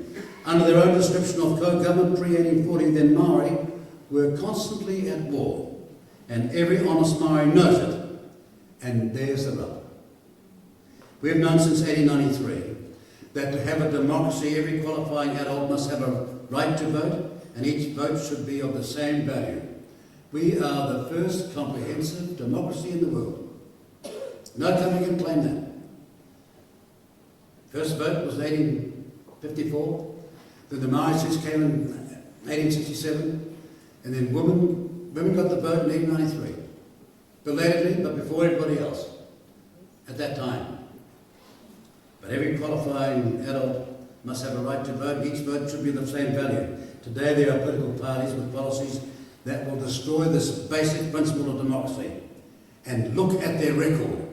A: Under their own description of co-government pre-1840, then Maori were constantly at war, and every honest Maori knows it, and there's the rub. We have known since 1893 that to have a democracy, every qualifying adult must have a right to vote, and each vote should be of the same value. We are the first comprehensive democracy in the world. No country can claim that. First vote was 1854. Then the Maori Chiefs came in 1867, and then women got the vote in 1893. Belatedly, but before everybody else at that time. But every qualifying adult must have a right to vote. Each vote should be of the same value. Today there are political parties with policies that will destroy this basic principle of democracy. And look at their record.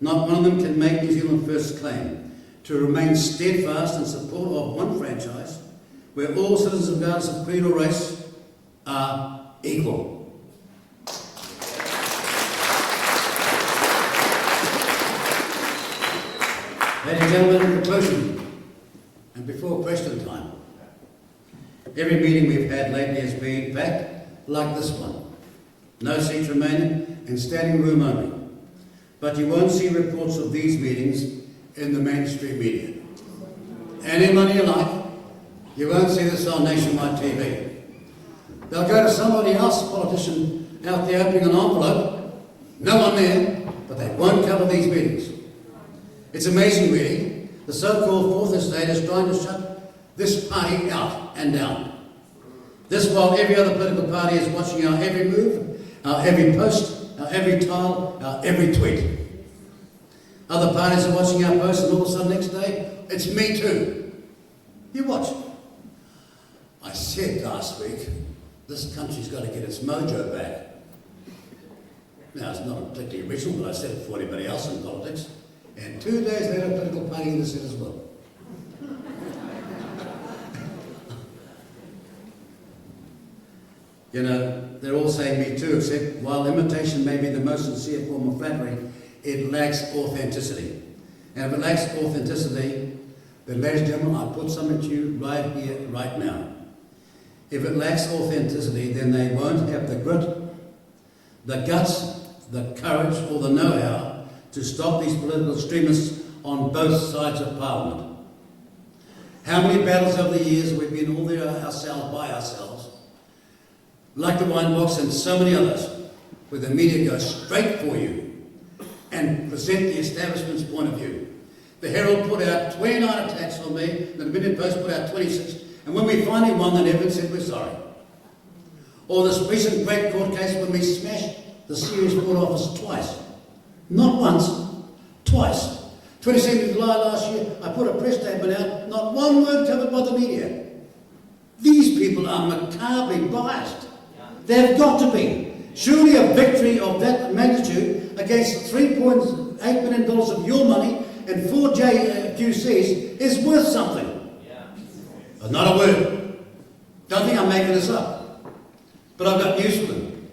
A: Not one of them can make New Zealand First's claim to remain steadfast in support of one franchise where all citizens, regardless of creed or race, are equal. Ladies and gentlemen, in conclusion, and before question time, every meeting we've had lately has been, in fact, like this one. No seats remaining and standing room only. But you won't see reports of these meetings in the mainstream media. Any money you like, you won't see this on nationwide TV. They'll go to somebody else, politician out there opening an envelope, no one there, but they won't cover these meetings. It's amazing really, the so-called fourth estate is trying to shut this party out and down. This while every other political party is watching our every move, our every post, our every tile, our every tweet. Other parties are watching our posts and all of a sudden next day, it's me too. You watch. I said last week, this country's got to get its mojo back. Now, it's not particularly original, but I said it for anybody else in politics. And 2 days later, a political party in this as well. You know, they're all saying me too, except while imitation may be the most sincere form of flattery, it lacks authenticity. And if it lacks authenticity, then ladies and gentlemen, I put something to you right here, right now. If it lacks authenticity, then they won't have the grit, the guts, the courage, or the know-how to stop these political extremists on both sides of Parliament. How many battles over the years have we been all there ourselves, by ourselves, like the Wine Box and so many others, where the media goes straight for you and present the establishment's point of view. The Herald put out 29 attacks on me, the Dominion Post put out 26, and when we finally won, the Evidence said we're sorry. Or this recent great court case when we smashed the Serious Court Office twice. Not once, twice. 22nd of July last year, I put a press statement out, not one word covered by the media. These people are macabrely biased. They've got to be. Surely a victory of that magnitude against $3.8 million of your money and 4 JQCs is worth something. But not a word. Don't think I'm making this up. But I've got news for them.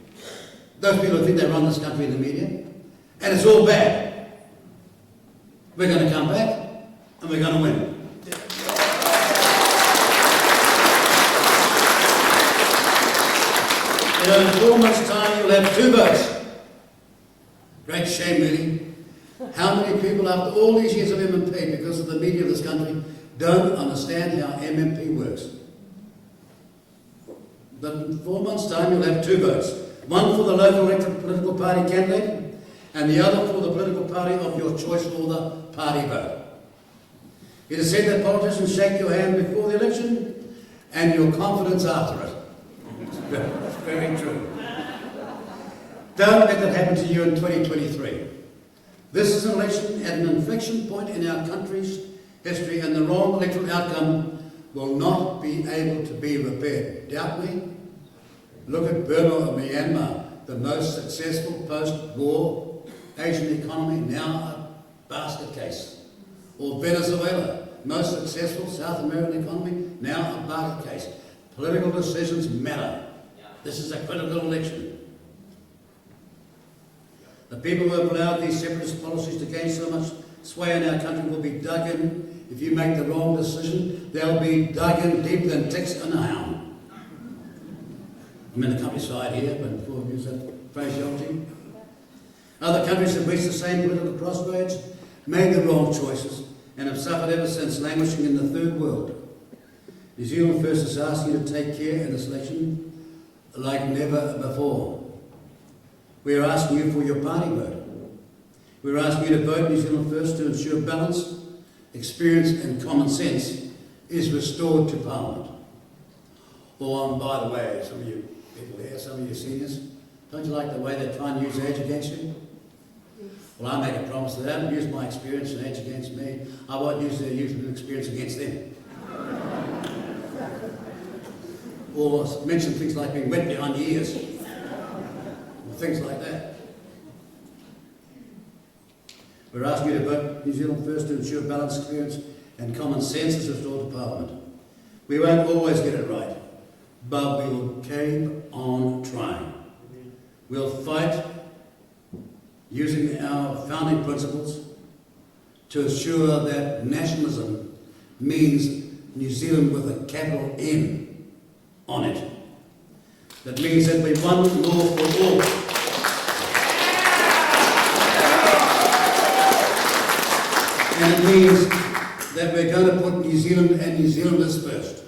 A: Those people who think they run this country in the media, and it's all bad. We're going to come back, and we're going to win. In 4 months' time, you'll have 2 votes. Great shame, really. How many people, after all these years of MMP, because of the media of this country, don't understand how MMP works? But in 4 months' time, you'll have 2 votes. One for the local elected political party candidate, and the other for the political party of your choice or the party vote. It is said that politicians shake your hand before the election and your confidence after it. It's very true. Don't let that happen to you in 2023. This is an election at an inflection point in our country's history, and the wrong electoral outcome will not be able to be repaired. Doubt me? Look at Burma or Myanmar, the most successful post-war Asian economy, now a basket case. Or Venezuela, most successful South American economy, now a basket case. Political decisions matter. This is a critical election. The people who have allowed these separatist policies to gain so much sway in our country will be dug in. If you make the wrong decision, they'll be dug in deeper than ticks in a hound. I'm in the countryside here, but before I use that phraseology. Other countries have reached the same political crossroads, made the wrong choices, and have suffered ever since, languishing in the third world. New Zealand First has asked you to take care in this election like never before. We are asking you for your party vote. We are asking you to vote New Zealand First to ensure balance, experience and common sense is restored to Parliament. Oh, and by the way, some of you people here, some of you seniors, don't you like the way they try and use age against you? Well, I make a promise that they don't use my experience and age against me. I won't use their youth and experience against them. Or mention things like being wet behind the ears. Or things like that. We're asking you to vote New Zealand First to ensure balanced experience and common sense is restored to Parliament. We won't always get it right, but we will keep on trying. We'll fight using our founding principles to ensure that nationalism means New Zealand with a capital N on it. That means that we one law for all. And it means that we're going to put New Zealand and New Zealanders first.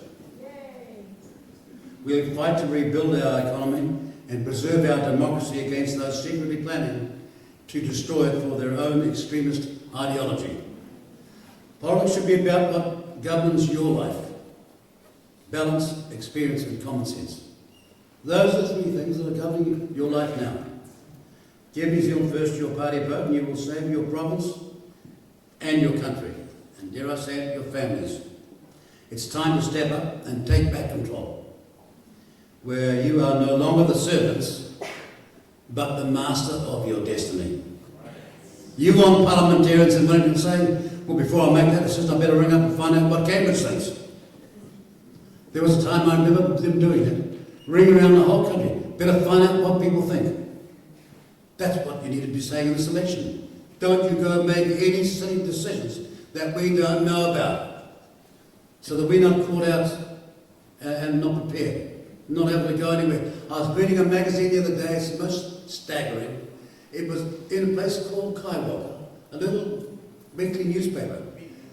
A: We'll fight to rebuild our economy and preserve our democracy against those secretly planning to destroy it for their own extremist ideology. Politics should be about what governs your life. Balance, experience and common sense. Those are 3 things that are governing your life now. Give New Zealand First your party vote and you will save your province and your country. And dare I say it, your families. It's time to step up and take back control, where you are no longer the servants, but the master of your destiny. You want parliamentarians in Wellington saying, well, before I make that decision, I better ring up and find out what Cambridge thinks. There was a time I remember them doing it. Ring around the whole country. Better find out what people think. That's what you need to be saying in this election. Don't you go make any silly decisions that we don't know about, so that we're not caught out and not prepared, not able to go anywhere. I was reading a magazine the other day, it's most staggering. It was in a place called Kaiwaka, a little weekly newspaper.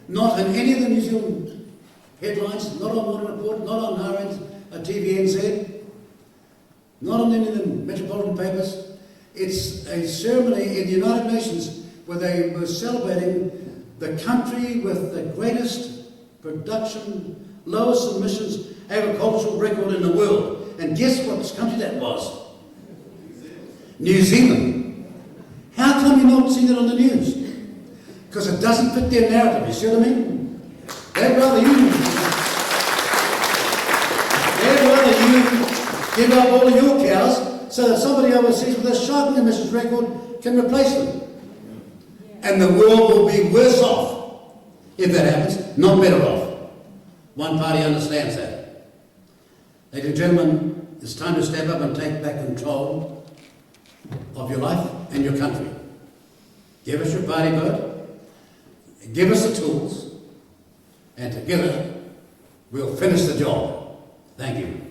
A: Not in any of the New Zealand headlines, not on Morning Report, not on TVNZ, not on any of the metropolitan papers. It's a ceremony in the United Nations where they were celebrating the country with the greatest production, lowest emissions agricultural record in the world. And guess what country that was? New Zealand. How come you're not seeing it on the news? Because it doesn't fit their narrative, you see what I mean? They'd rather you give up all of your cows so that somebody overseas with a shocking emissions record can replace them. And the world will be worse off if that happens, not better off. One party understands that. Ladies and gentlemen, it's time to step up and take back control of your life and your country. Give us your party vote, give us the tools, and together we'll finish the job. Thank you.